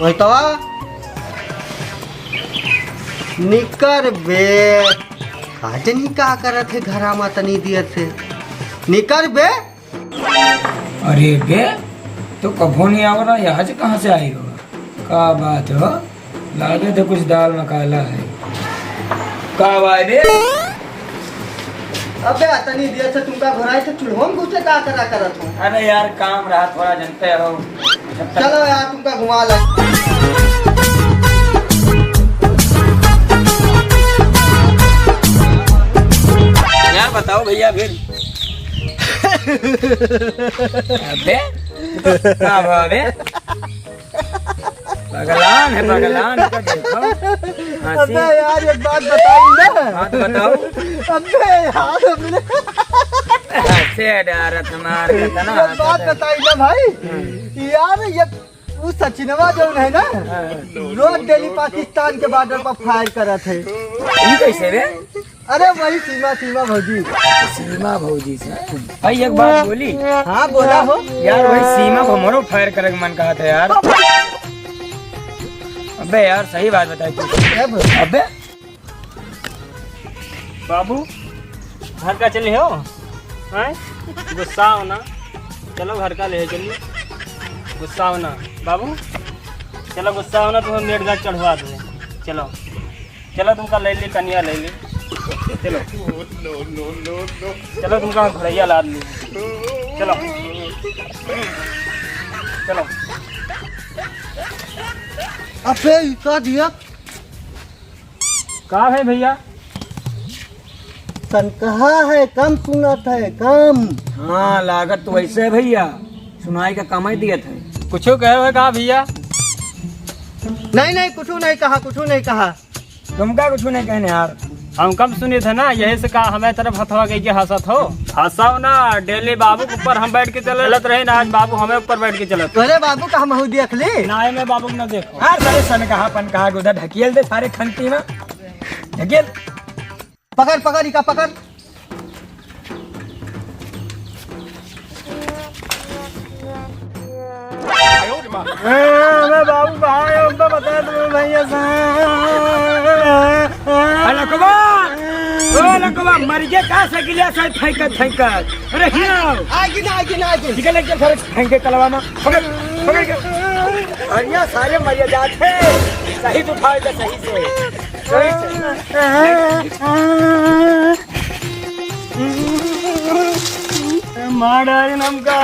वही तो निकर बे आज नहीं का करत है घरा में तनी दियर से निकर बे। अरे बे तो कभो नहीं आ रहा, यहाँ से कहाँ से आई हो? का बात हो, लागे तो कुछ दाल में काला है। का बात है? अबे तनी दियर से तुमका घराई से चूल्हों में घुसे का करा करत हो? अरे यार काम रहा थोड़ा, जानते हो। चलो यार तुमका घुमा ला। यार बताओ भैया फिर। अबे क्या बात है? पगलान है पगलान का देखो। अबे यार एक बात बताई ना। हाँ तो बताओ। अबे यार हमने हंसे डारा तुम्हारे ना। एक बात बताई ना भाई यार, ये वो सचिनवा जो है ना रोज डेली पाकिस्तान के बॉर्डर पर फायर करत है। ये कैसे रे? अरे वही सीमा भौजी। सीमा भौजी से भाई एक बात बोली। हाँ बोला हो यार वही सीमा को मरो फायर करे का मन कहा था यार। अबे यार सही बात बताई तू। अबे बाबू घर का चले हो? हैं गुस्सा हो ना, चलो घर का ले चलिए। गुस्सा हो ना बाबू, चलो गुस्सा हो ना तुम्हें मेट गाछ चढ़वा दे। चलो चलो तुमका ले ली कन्या ले ली। चलो चलो तुमका घड़ैया लाद ली। चलो चलो। अबे का दिया कहाँ है भैया? तनख्वाह है कम सुनत है कम। हाँ लागत तो वैसे है भैया, सुनाई का कमाई दिया था। कुछ कहे हुए कहा भैया? नहीं कुछ नहीं कहा। तुमका कुछ नहीं कहने यार। हम कम सुने थे ना, यही से कहा हमें तरफ हथवा गई के हंसत हो। हंसाओ ना, डेली बाबू के ऊपर हम बैठ के चलत रहे ना, आज बाबू हमें ऊपर बैठ के चलत। अरे बाबू का हम देख ली ना मैं बाबू को ना देखो। हाँ सारे सन कहा पन कहा उधर ढकेल दे सारे खंती में ढकेल। पकड़ इका पकड़। मैं बाबू कहाँ है उनका बता दो भैया। लकवा मर गया कहाँ से गिला सर फेंक। अरे आगे ना निकल के सारे फेंके कलवा में पकड़ के। अरे सारे मर जाते सही तो उठाए सही से मार नमका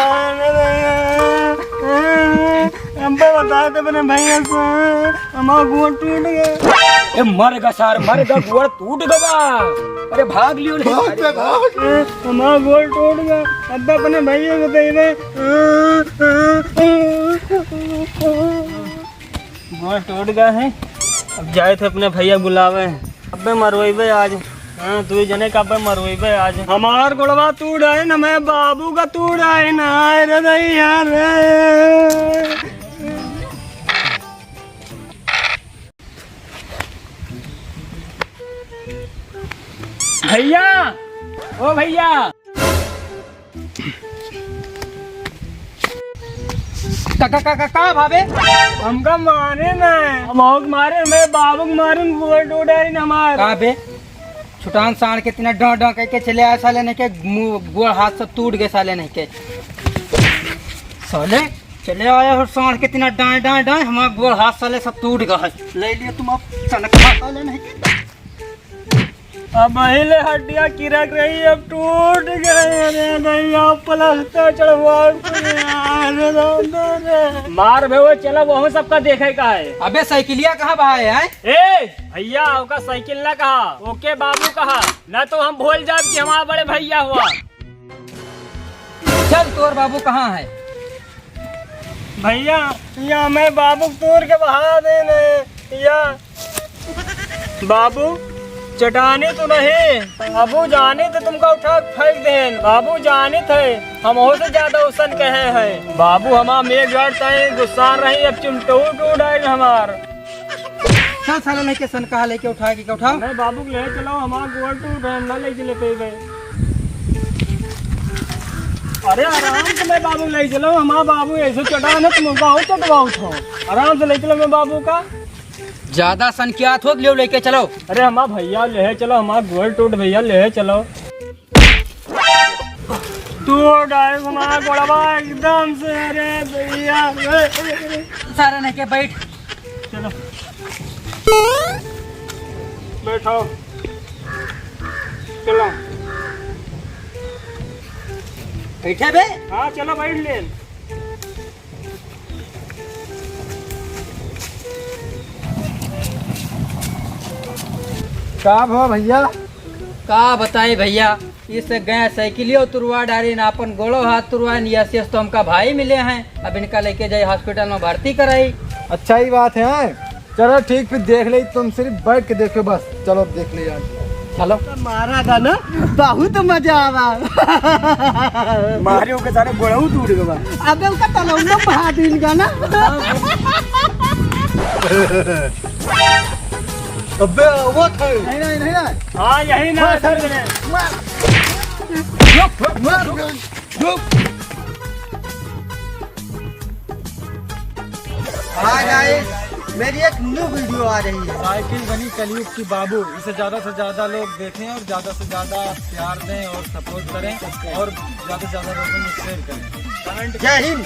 हम पे बता दे अपने भैया से हमारा गोड़ टूट गया। मरेगा सार मरेगा गोड़ टूट गया। अरे भाग लियो हमारा गोड़ टूट गया। अब अपने भैया को दे दे। गोड़ टूट गया है, अब जाए थे अपने भैया बुलावे। अब मरवेबे आज। हाँ तू जने का मरवेबे आज। हमार गोड़वा टूट है ना, मैं बाबू का टूट है ना रे भैया रे। भैया ओ भैया का भावे हमका मारे ना, हम मारे मैं बाबू को मारे गोड़ टूट है ना हमार। का बे छुटान साण के तीना डॉ कह के चले आए साले नहीं के गोड़ हाथ से टूट गए साले नहीं के साले चले आए और साण के तीना डांय हमारा गोड़ हाथ साले सब टूट गए। ले लिए तुम अब सनखा साले नहीं के। अब पहले हड्डियाँ किरक रही अब टूट गए। भैया प्लास्टर चढ़वा मार भे वो। चलो वो सबका देखे का है। अबे साइकिलिया कहाँ भाई है? ए भैया ओका साइकिल ना कहा, ओके बाबू कहा ना, तो हम भूल जाए कि हमारा बड़े भैया हुआ। चल तोर बाबू कहाँ है? भैया या मैं बाबू तोड़ के बहा देने या बाबू चटाने तो नहीं, बाबू जाने तो तुमको उठा फेंक दें। बाबू जाने थे हम और से ज्यादा उसन कहे हैं। बाबू हमारा मेघ गढ़ते गुस्सा रही, अब चिमटू टूट है हमार। चल साले नहीं के सन कहा लेके उठा के उठा। नहीं बाबू ले चलो, हमारा गोड़ टूट है ना, ले चले पे अरे आराम से मैं बाबू ले चलो, हमारा बाबू ऐसे चटा ना तुम बहुत चटवाओ थो। आराम से ले चलो मैं बाबू का। ज्यादा संख्यात हो ले लेके चलो। अरे हमारा भैया ले चलो, हमारा गोल टूट भैया ले चलो। तू डाइव हमारा गोड़वा एकदम से। अरे भैया सारा नहीं के बैठ। चलो बैठो, चलो बैठे बे। हाँ चलो बैठ ले। का भो भैया? का बताए भैया, इस गए साइकिलियो तुरवा डारी ना अपन गोड़ो हाथ तुरवा नियसियस तो हमका भाई मिले हैं। अब इनका लेके जाए हॉस्पिटल में भर्ती कराई। अच्छा ही बात है। चलो ठीक, फिर देख ले, तुम सिर्फ बैठ के देखो बस। चलो देख ले यार, चलो। मारा था ना, बहुत मजा आवा। मारियो के सारे गोड़ऊ टूट गवा। अबे उसका तलौना बहा दिन का ना। अबे वो था। नहीं नहीं नहीं ना। हाँ यही ना सर। हाँ गाइस, मेरी एक न्यू वीडियो आ रही है। साइकिल बनी कलयुग की बाबू। इसे ज्यादा से ज्यादा लोग देखें और ज्यादा से ज्यादा प्यार दें और सपोर्ट करें और ज्यादा से ज्यादा लोगों में शेयर करें। जय हिंद।